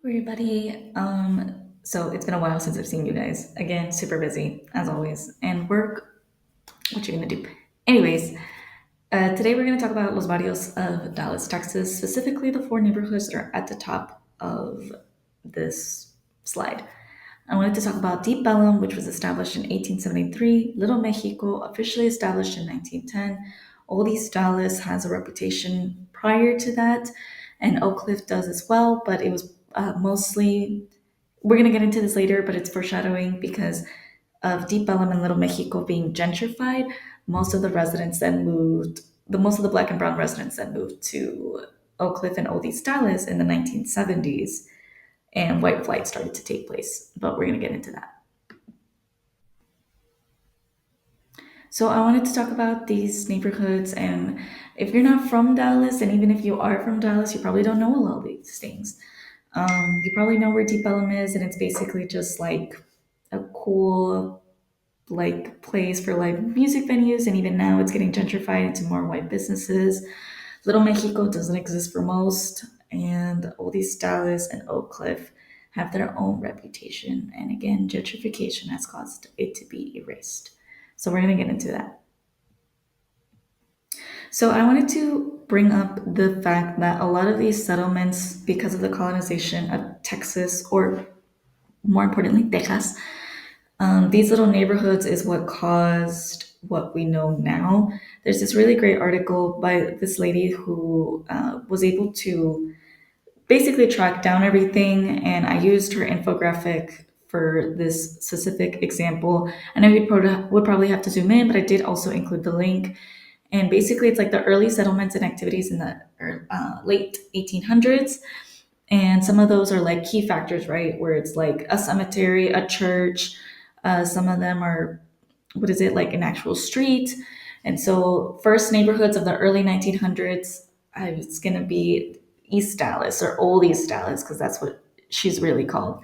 Everybody. So it's been a while since I've seen you guys. Again, super busy as always, and work. What you gonna do? Anyways, today we're gonna talk about Los Barrios of Dallas, Texas, specifically the four neighborhoods that are at the top of this slide. I wanted to talk about Deep Ellum, which was established in 1873, Little Mexico, officially established in 1910. Old East Dallas has a reputation prior to that, and Oak Cliff does as well, but it was mostly, we're going to get into this later, but it's foreshadowing because of Deep Ellum and Little Mexico being gentrified. Most of the residents then moved, most of the black and brown residents then moved to Oak Cliff and Old East Dallas in the 1970s, and white flight started to take place. But we're going to get into that. So I wanted to talk about these neighborhoods, and if you're not from Dallas, and even if you are from Dallas, you probably don't know a lot of these things. You probably know where Deep Ellum is, and it's basically just like a cool like place for like music venues, and even now it's getting gentrified into more white businesses. Little Mexico doesn't exist for most, and Old East Dallas and Oak Cliff have their own reputation. And again, gentrification has caused it to be erased. So we're going to get into that. So I wanted to bring up the fact that a lot of these settlements, because of the colonization of Texas, or more importantly, Texas, these little neighborhoods is what caused what we know now. There's this really great article by this lady who was able to basically track down everything, and I used her infographic for this specific example. I know you would probably have to zoom in, but I did also include the link. And basically, it's like the early settlements and activities in the late 1800s. And some of those are like key factors, right? Where it's like a cemetery, a church. Some of them are, what is it, like an actual street. And so, first neighborhoods of the early 1900s, it's going to be East Dallas or Old East Dallas, because that's what she's really called.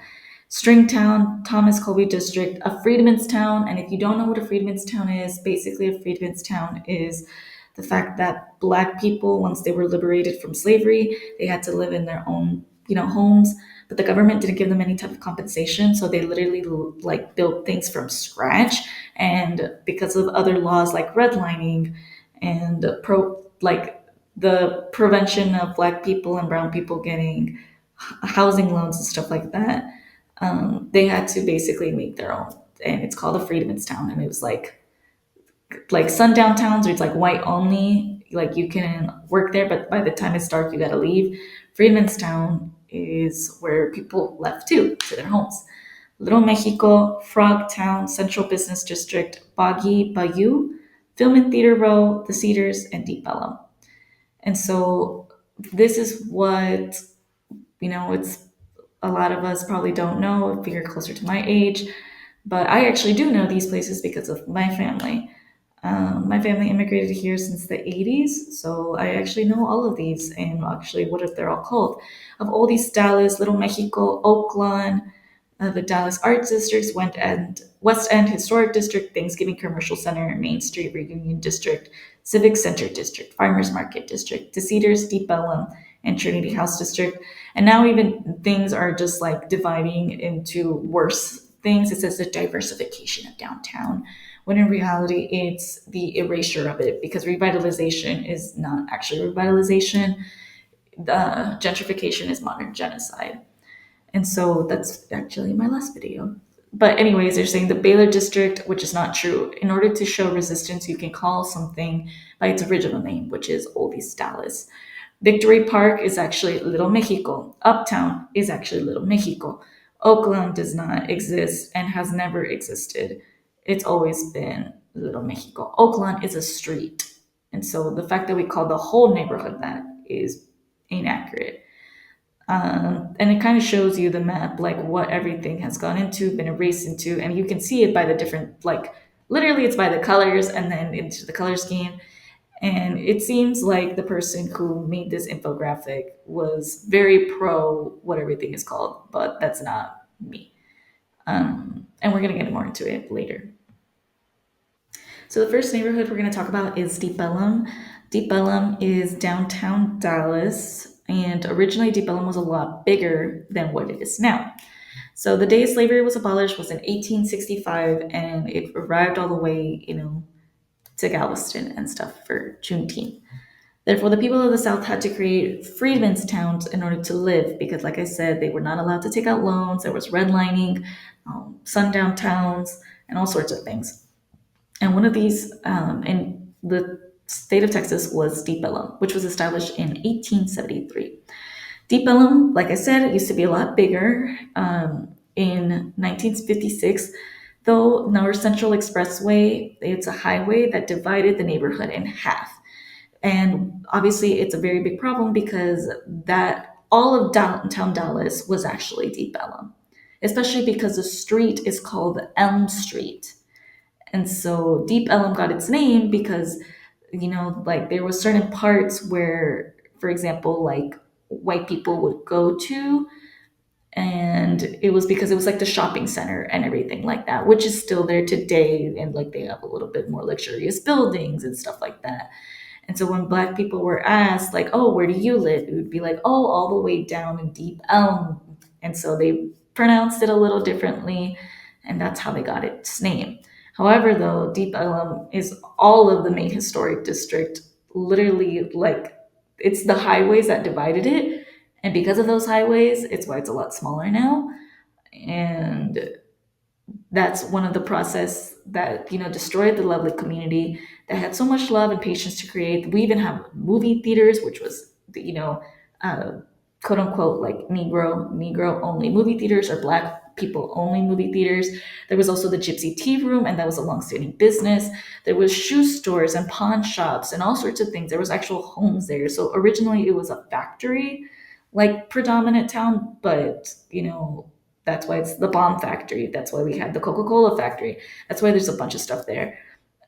Stringtown, Thomas Colby District, a Freedman's Town. And if you don't know what a Freedman's Town is, basically a Freedman's Town is the fact that Black people, once they were liberated from slavery, they had to live in their own, homes, but the government didn't give them any type of compensation, so they literally like built things from scratch. And because of other laws like redlining and like the prevention of Black people and brown people getting housing loans and stuff like that, they had to basically make their own. And it's called a Freedman's Town, and it was like sundown towns where it's like white only, like you can work there, but by the time it's dark you gotta leave. Freedman's Town is where people left to their homes. Little Mexico, Frog Town, Central Business District, Boggy Bayou, Film and Theater Row, The Cedars, and Deep Ellum. And so this is what, it's a lot of us probably don't know if you're closer to my age, but I actually do know these places because of my family. My family immigrated here since the 80s, so I actually know all of these, and actually what if they're all called. Of all these, Dallas, Little Mexico, Oakland, the Dallas Arts Districts, West End Historic District, Thanksgiving Commercial Center, Main Street Reunion District, Civic Center District, Farmers Market District, De Cedars, Deep Ellum, and Trinity House District. And now even things are just like dividing into worse things. It says the diversification of downtown, when in reality it's the erasure of it, because revitalization is not actually revitalization. The gentrification is modern genocide. And so that's actually my last video. But anyways, they're saying the Baylor district, which is not true. In order to show resistance, you can call something by its original name, which is Old East Dallas. Victory Park is actually Little Mexico. Uptown is actually Little Mexico. Oakland does not exist and has never existed. It's always been Little Mexico. Oakland is a street. And so the fact that we call the whole neighborhood that is inaccurate. And it kind of shows you the map, like what everything has gone into, been erased into, and you can see it by the different, like literally it's by the colors and then into the color scheme. And it seems like the person who made this infographic was very pro what everything is called, but that's not me. And we're going to get more into it later. So the first neighborhood we're going to talk about is Deep Ellum. Deep Ellum is downtown Dallas, And originally, Deep Ellum was a lot bigger than what it is now. So the day slavery was abolished was in 1865, and it arrived all the way, to Galveston and stuff for Juneteenth. Therefore, the people of the South had to create freedmen's towns in order to live because, like I said, they were not allowed to take out loans. There was redlining, sundown towns, and all sorts of things. And one of these in the state of Texas was Deep Ellum, which was established in 1873. Deep Ellum, like I said, it used to be a lot bigger. In 1956, though, North Central Expressway, it's a highway that divided the neighborhood in half. And obviously, it's a very big problem because that all of downtown Dallas was actually Deep Ellum, especially because the street is called Elm Street. And so Deep Ellum got its name because, like there were certain parts where, for example, like white people would go to, and it was because it was like the shopping center and everything like that, which is still there today. And like they have a little bit more luxurious buildings and stuff like that. And so when black people were asked, like, oh, where do you live? It would be like, oh, all the way down in Deep Elm. And so they pronounced it a little differently, and that's how they got its name. However, though, Deep Elm is all of the main historic district, literally, like, it's the highways that divided it. And because of those highways, it's why it's a lot smaller now. And that's one of the process that destroyed the lovely community that had so much love and patience to create. We even have movie theaters, which was uh, quote unquote like negro only movie theaters or black people only movie theaters. There was also the Gypsy Tea Room, and that was a long-standing business. There was shoe stores and pawn shops and all sorts of things. There was actual homes there. So originally it was a factory like predominant town, but that's why it's the bomb factory. That's why we had the Coca-Cola factory. That's why there's a bunch of stuff there.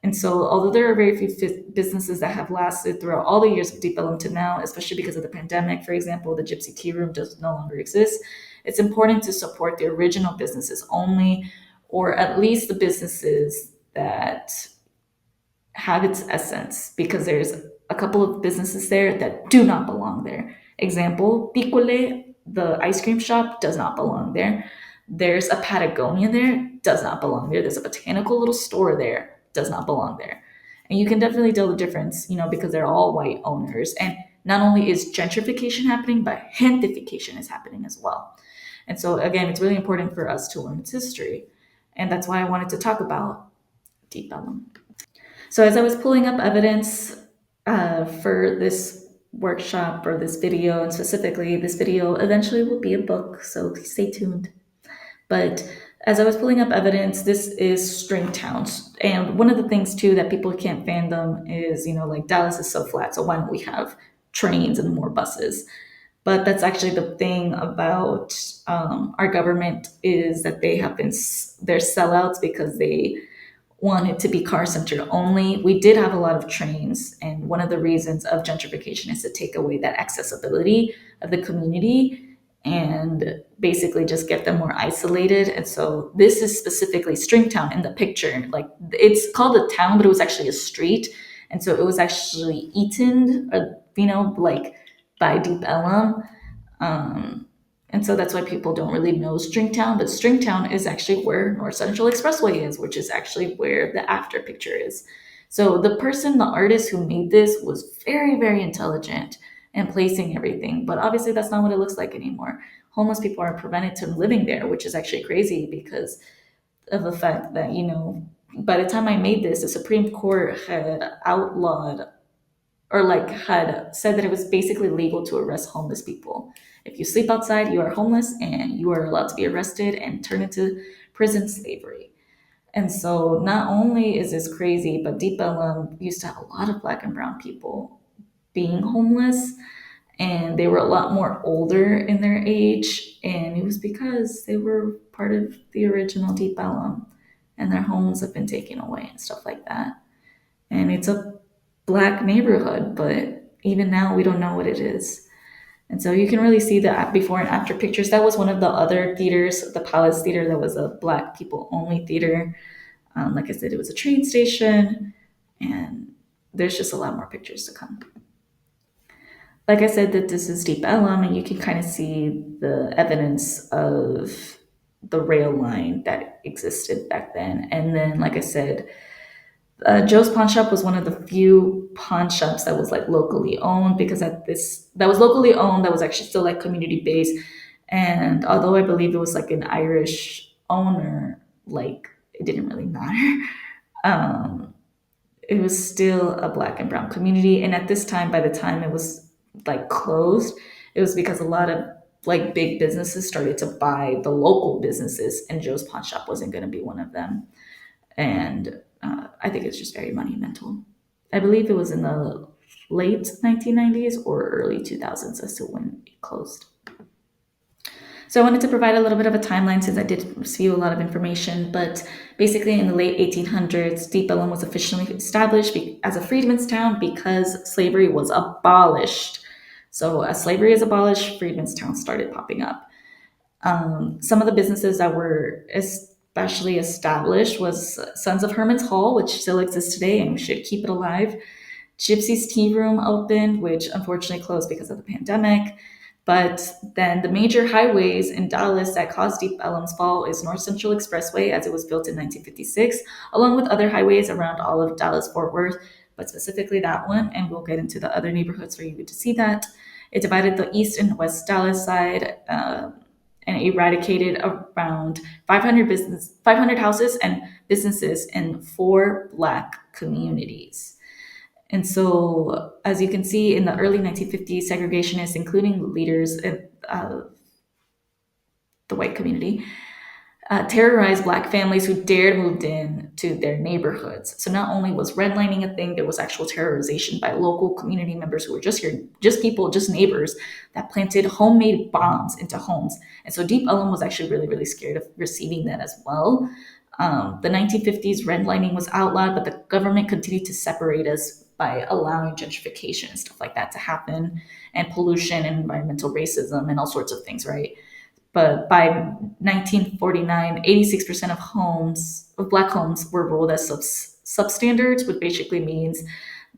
And so, although there are very few businesses that have lasted throughout all the years of Deep Ellum to now, especially because of the pandemic, for example, the Gypsy Tea Room does no longer exist. It's important to support the original businesses only, or at least the businesses that have its essence, because there's a couple of businesses there that do not belong there. Example, Picole, the ice cream shop, does not belong there. There's a Patagonia there, does not belong there. There's a botanical little store there, does not belong there. And you can definitely tell the difference, because they're all white owners. And not only is gentrification happening, but gentrification is happening as well. And so, again, it's really important for us to learn its history. And that's why I wanted to talk about Deep Ellum. So as I was pulling up evidence for this workshop or this video, and specifically this video eventually will be a book, so stay tuned. But as I was pulling up evidence, this is string towns. And one of the things too that people can't fathom is, like Dallas is so flat, so why don't we have trains and more buses? But that's actually the thing about our government is that they have been, they're sellouts because they wanted to be car centered only. We did have a lot of trains, and one of the reasons of gentrification is to take away that accessibility of the community and basically just get them more isolated. And so this is specifically Stringtown in the picture. Like it's called a town, but it was actually a street. And so it was actually eaten, like by Deep Ellum. Um, and so that's why people don't really know Stringtown, but Stringtown is actually where North Central Expressway is, which is actually where the after picture is. So the person, the artist who made this was very, very intelligent in placing everything, but obviously that's not what it looks like anymore. Homeless people are prevented from living there, which is actually crazy because of the fact that, by the time I made this, the Supreme Court had outlawed or like had said that it was basically legal to arrest homeless people. If you sleep outside, you are homeless and you are allowed to be arrested and turned into prison slavery. And so not only is this crazy, but Deep Ellum used to have a lot of black and brown people being homeless, and they were a lot more older in their age, and it was because they were part of the original Deep Ellum and their homes have been taken away and stuff like that. And it's a black neighborhood, but even now we don't know what it is. And so you can really see the before and after pictures. That was one of the other theaters, the Palace Theater, that was a black people only theater. Like I said, it was a train station, and there's just a lot more pictures to come. like I said, that this is deep Ellum, and you can kind of see the evidence of the rail line that existed back then. And then, like I said, Joe's Pawn Shop was one of the few pawn shops that was like locally owned, because at this that was locally owned, that was actually still like community based. And although I believe it was like an Irish owner, like it didn't really matter. Um, it was still a black and brown community. And at this time, by the time it was like closed, it was because a lot of like big businesses started to buy the local businesses, and Joe's Pawn Shop wasn't going to be one of them. And I think it's just very monumental. I believe it was in the late 1990s or early 2000s as to when it closed. So I wanted to provide a little bit of a timeline since I did receive a lot of information. But basically, in the late 1800s, Deep Ellum was officially established as a freedmen's town because slavery was abolished. So as slavery is abolished, freedmen's towns started popping up. Some of the businesses that were especially established was Sons of Herman's Hall, which still exists today and we should keep it alive. Gypsy's Tea Room opened, which unfortunately closed because of the pandemic. But then the major highways in Dallas that caused Deep Ellum's fall is North Central Expressway, as it was built in 1956, along with other highways around all of Dallas Fort Worth, but specifically that one. And we'll get into the other neighborhoods for you to see that. It divided the East and West Dallas side, and eradicated around 500 houses and businesses in four black communities. And so, as you can see, in the early 1950s, segregationists, including leaders of the white community, terrorized black families who dared moved in to their neighborhoods. So not only was redlining a thing, there was actual terrorization by local community members who were just here, just people, just neighbors that planted homemade bombs into homes. And so Deep Ellum was actually really, really scared of receiving that as well. The 1950s redlining was outlawed, but the government continued to separate us by allowing gentrification and stuff like that to happen, and pollution and environmental racism and all sorts of things, right? But by 1949, 86% of black homes were ruled as substandards, which basically means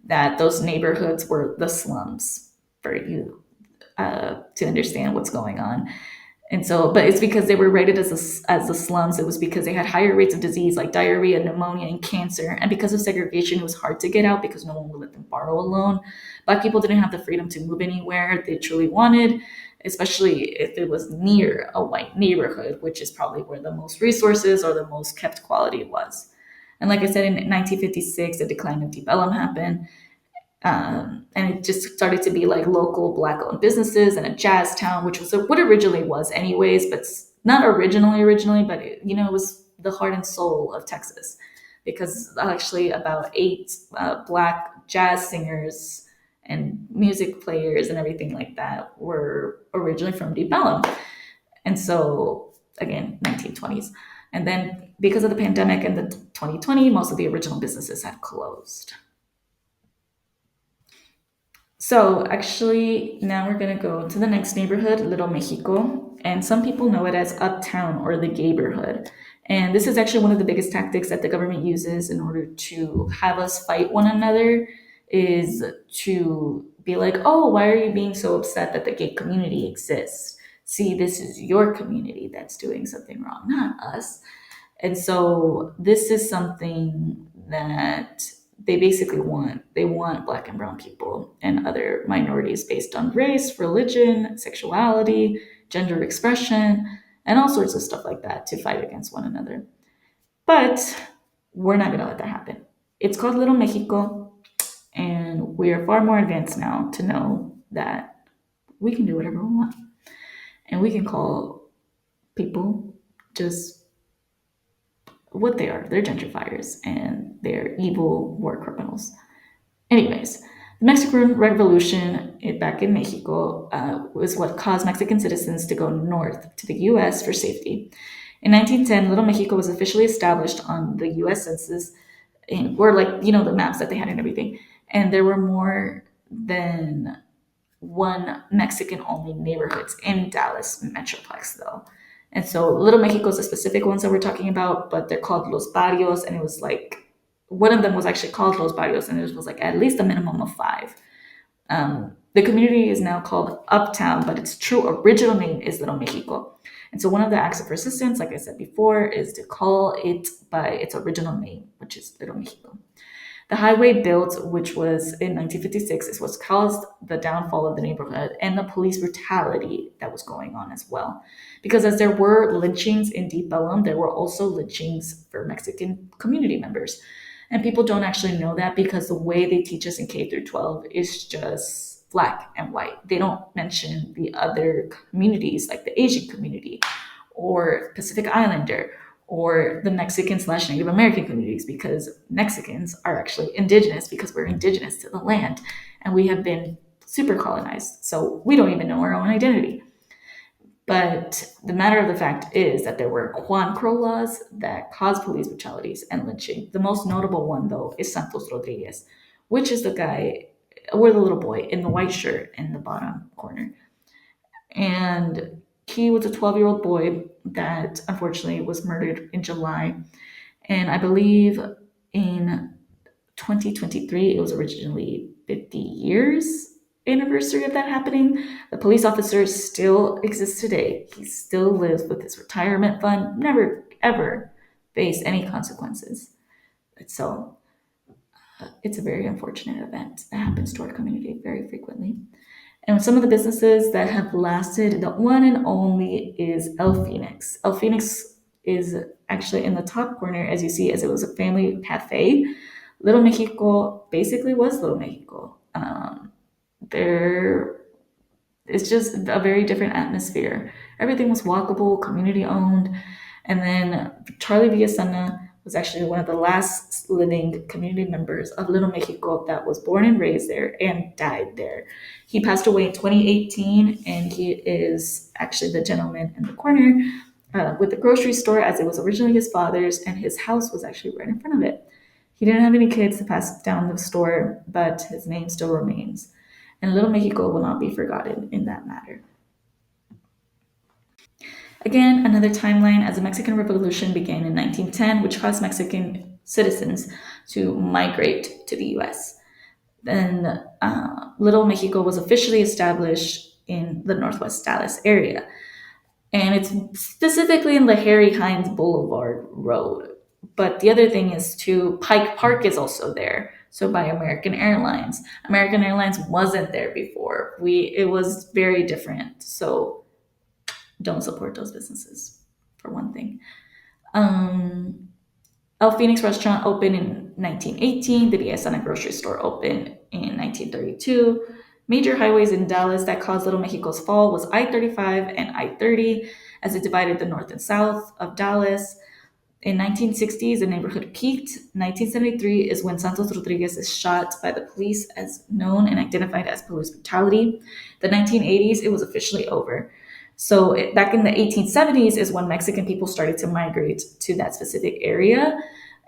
that those neighborhoods were the slums for you to understand what's going on. And so, but it's because they were rated as the slums. It was because they had higher rates of disease like diarrhea, pneumonia, and cancer. And because of segregation, it was hard to get out because no one would let them borrow a loan. Black people didn't have the freedom to move anywhere they truly wanted, especially if it was near a white neighborhood, which is probably where the most resources or the most kept quality was. And like I said, in 1956, the decline of Deep Ellum happened. And it just started to be like local black-owned businesses and a jazz town, which was what originally was, anyways, but not originally, but it was the heart and soul of Texas, because actually about eight black jazz singers and music players and everything like that were originally from Deep Ellum. And so again, 1920s, and then because of the pandemic and the 2020, most of the original businesses had closed. So actually, now we're gonna go to the next neighborhood, Little Mexico, and some people know it as Uptown or the Gayborhood. And this is actually one of the biggest tactics that the government uses in order to have us fight one another, is to be like, oh, why are you being so upset that the gay community exists? See, this is your community that's doing something wrong, not us. And so this is something that they basically want. They want black and brown people and other minorities based on race, religion, sexuality, gender expression, and all sorts of stuff like that to fight against one another. But we're not going to let that happen. It's called Little Mexico, and we are far more advanced now to know that we can do whatever we want. And we can call people just what they are. They're gentrifiers and they're evil war criminals. Anyways, the Mexican Revolution back in Mexico was what caused Mexican citizens to go north to the US for safety. In 1910, Little Mexico was officially established on the US census, or like, the maps that they had and everything. And there were more than one Mexican only neighborhoods in Dallas Metroplex, though. And so Little Mexico is the specific ones that we're talking about, but they're called Los Barrios. And it was like, one of them was actually called Los Barrios, and it was like at least a minimum of five. The community is now called Uptown, but its true original name is Little Mexico. And so one of the acts of resistance, like I said before, is to call it by its original name, which is Little Mexico. The highway built, which was in 1956, is what caused the downfall of the neighborhood and the police brutality that was going on as well. Because as there were lynchings in Deep Ellum, there were also lynchings for Mexican community members. And people don't actually know that because the way they teach us in K through 12 is just black and white. They don't mention the other communities like the Asian community or Pacific Islander or the Mexican slash Native American communities because Mexicans are actually indigenous because we're indigenous to the land and we have been super colonized. So we don't even know our own identity. But the matter of the fact is that there were Juan Crow laws that caused police brutalities and lynching. The most notable one, though, is Santos Rodriguez, which is the guy or the little boy in the white shirt in the bottom corner. And he was a 12-year-old boy that unfortunately was murdered in July. And I believe in 2023, it was originally 50 years anniversary of that happening. The police officer still exists today. He still lives with his retirement fund, never ever faced any consequences. So it's a very unfortunate event that happens to our community very frequently. And some of the businesses that have lasted, the one and only is El Phoenix. El Phoenix is actually in the top corner, as you see, as it was a family cafe. Little Mexico basically was Little Mexico. There it's just a very different atmosphere. Everything was walkable, community owned. And then Charlie Villasana was actually one of the last living community members of Little Mexico that was born and raised there and died there. He passed away in 2018, and he is actually the gentleman in the corner with the grocery store, as it was originally his father's, and his house was actually right in front of it. He didn't have any kids to pass down the store, but his name still remains. And Little Mexico will not be forgotten in that matter. Again, another timeline as the Mexican Revolution began in 1910, which caused Mexican citizens to migrate to the US. Then Little Mexico was officially established in the Northwest Dallas area. And it's specifically in the Harry Hines Boulevard Road. But the other thing is too, Pike Park is also there. So by American Airlines. American Airlines wasn't there before. It was very different. So don't support those businesses, for one thing. El Phoenix restaurant opened in 1918. The Villasana grocery store opened in 1932. Major highways in Dallas that caused Little Mexico's fall was I-35 and I-30, as it divided the north and south of Dallas. In 1960s, the neighborhood peaked. 1973 is when Santos Rodriguez is shot by the police, as known and identified as police brutality. The 1980s, it was officially over. So back in the 1870s is when Mexican people started to migrate to that specific area.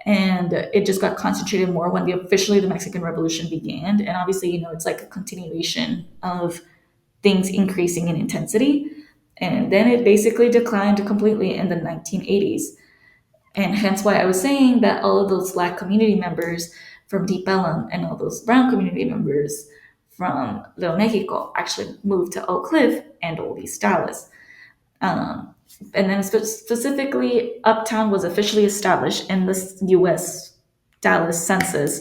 And it just got concentrated more when officially the Mexican Revolution began. And obviously, it's like a continuation of things increasing in intensity. And then it basically declined completely in the 1980s. And hence why I was saying that all of those Black community members from Deep Ellum and all those Brown community members from Little Mexico actually moved to Oak Cliff and Old East Dallas. Um, and then specifically, Uptown was officially established in the U.S. Dallas Census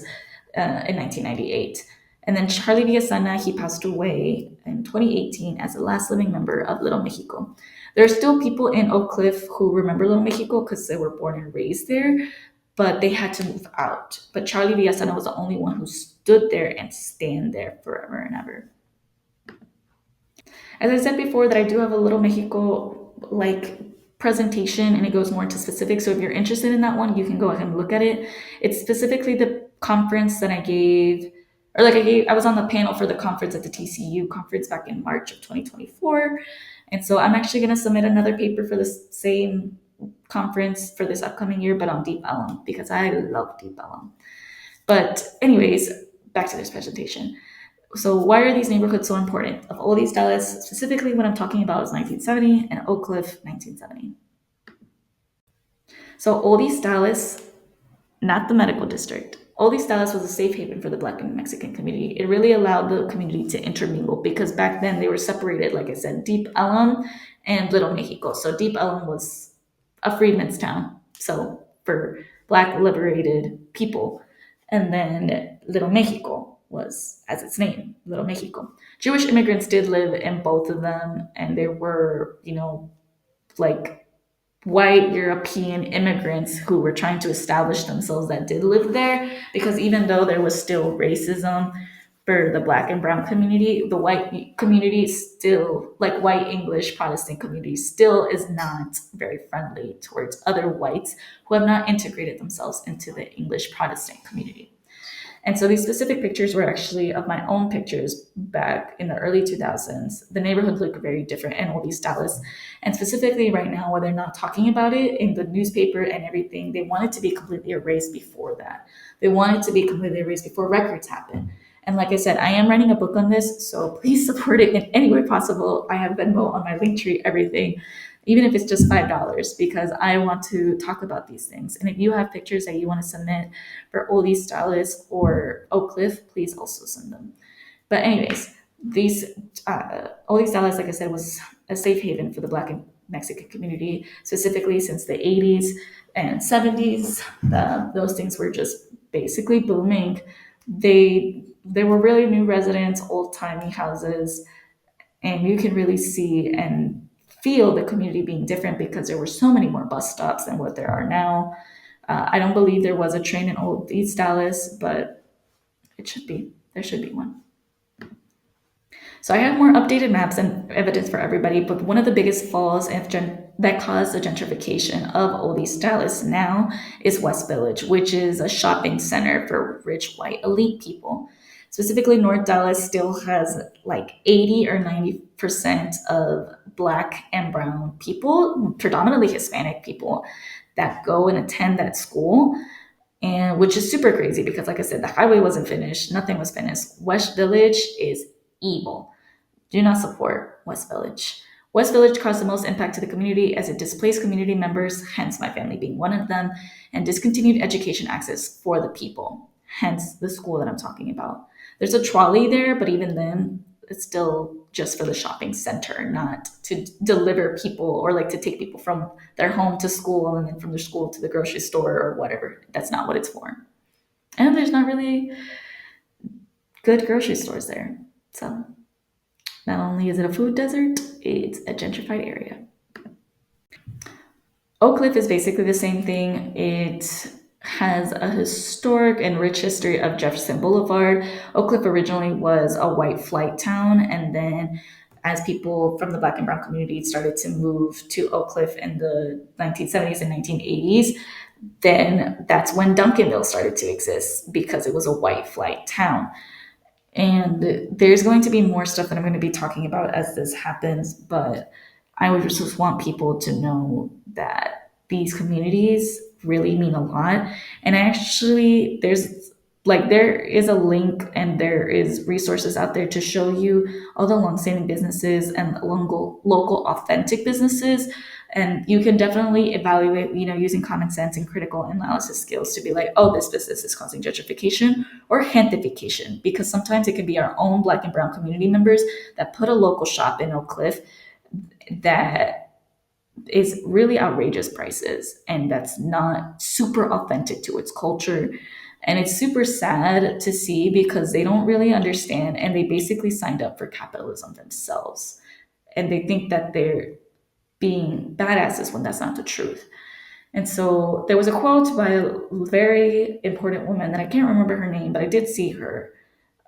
in 1998. And then Charlie Villasana, he passed away in 2018 as the last living member of Little Mexico. There are still people in Oak Cliff who remember Little Mexico because they were born and raised there, but they had to move out. But Charlie Villasana was the only one who stood there and stand there forever and ever. As I said before, that I do have a Little Mexico like presentation and it goes more into specifics. So if you're interested in that one, you can go ahead and look at it. It's specifically the conference that I gave, or like I was on the panel for the conference at the TCU conference back in March of 2024. And so I'm actually going to submit another paper for the same conference for this upcoming year, but on Deep Ellum because I love Deep Ellum. But anyways, back to this presentation. So why are these neighborhoods so important? Of all these Dallas, specifically what I'm talking about is 1970 and Oak Cliff 1970. So Old East Dallas, not the medical district, Old Dallas was a safe haven for the Black and Mexican community. It really allowed the community to intermingle because back then they were separated, like I said, Deep Ellum and Little Mexico. So Deep Ellum was a freedmen's town, so for Black liberated people. And then Little Mexico was, as its name, Little Mexico. Jewish immigrants did live in both of them, and there were, like white European immigrants who were trying to establish themselves that did live there, because even though there was still racism for the Black and brown community, the white community still, like white English Protestant community, still is not very friendly towards other whites who have not integrated themselves into the English Protestant community. And so these specific pictures were actually of my own pictures back in the early 2000s. The neighborhood looked very different in Old East Dallas. And specifically right now, where they're not talking about it in the newspaper and everything, they want it to be completely erased before that. They want it to be completely erased before records happen. And like I said, I am writing a book on this, so please support it in any way possible. I have Venmo on my link tree, everything, even if it's just $5, because I want to talk about these things. And if you have pictures that you want to submit for Old East Dallas or Oak Cliff, please also send them. But anyways, these Old East Dallas, like I said, was a safe haven for the Black and Mexican community, specifically since the 80s and 70s. Those things were just basically booming. They were really new residents, old timey houses, and you can really see and feel the community being different because there were so many more bus stops than what there are now. I don't believe there was a train in Old East Dallas, but it should be. There should be one. So I have more updated maps and evidence for everybody, but one of the biggest flaws that caused the gentrification of Old East Dallas now is West Village, which is a shopping center for rich white elite people. Specifically, North Dallas still has like 80 or 90% of Black and brown people, predominantly Hispanic people, that go and attend that school, and which is super crazy because, like I said, the highway wasn't finished, nothing was finished. West Village is evil. Do not support West Village. West Village caused the most impact to the community as it displaced community members, hence my family being one of them, and discontinued education access for the people, hence the school that I'm talking about. There's a trolley there, but even then, it's still just for the shopping center, not to deliver people or like to take people from their home to school and then from their school to the grocery store or whatever. That's not what it's for. And there's not really good grocery stores there. So not only is it a food desert, it's a gentrified area. Oak Cliff is basically the same thing. It has a historic and rich history of Jefferson Boulevard. Oak Cliff originally was a white flight town, and then as people from the Black and brown community started to move to Oak Cliff in the 1970s and 1980s, then that's when Duncanville started to exist because it was a white flight town. And there's going to be more stuff that I'm going to be talking about as this happens, but I would just want people to know that these communities really mean a lot. And actually, there is a link and there is resources out there to show you all the longstanding businesses and local authentic businesses, and you can definitely evaluate, using common sense and critical analysis skills to be like, oh, this business is causing gentrification or gentrification, because sometimes it can be our own Black and brown community members that put a local shop in Oak Cliff that is really outrageous prices and that's not super authentic to its culture. And it's super sad to see because they don't really understand and they basically signed up for capitalism themselves. And they think that they're being badasses when that's not the truth. And so there was a quote by a very important woman that I can't remember her name, but I did see her.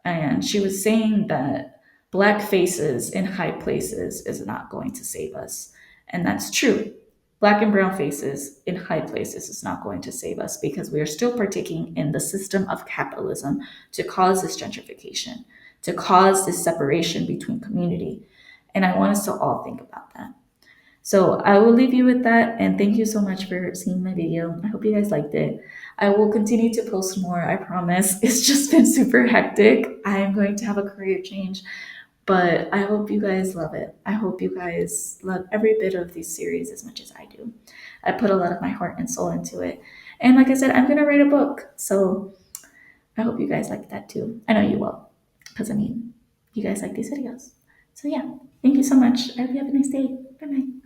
And she was saying that Black faces in high places is not going to save us. And that's true. Black and brown faces in high places is not going to save us because we are still partaking in the system of capitalism to cause this gentrification, to cause this separation between community. And I want us to all think about that. So I will leave you with that. And thank you so much for seeing my video. I hope you guys liked it. I will continue to post more, I promise. It's just been super hectic. I am going to have a career change, but I hope you guys love it. I hope you guys love every bit of these series as much as I do. I put a lot of my heart and soul into it. And like I said, I'm going to write a book. So I hope you guys like that too. I know you will, because I mean, you guys like these videos. So yeah, thank you so much. I hope you have a nice day. Bye bye.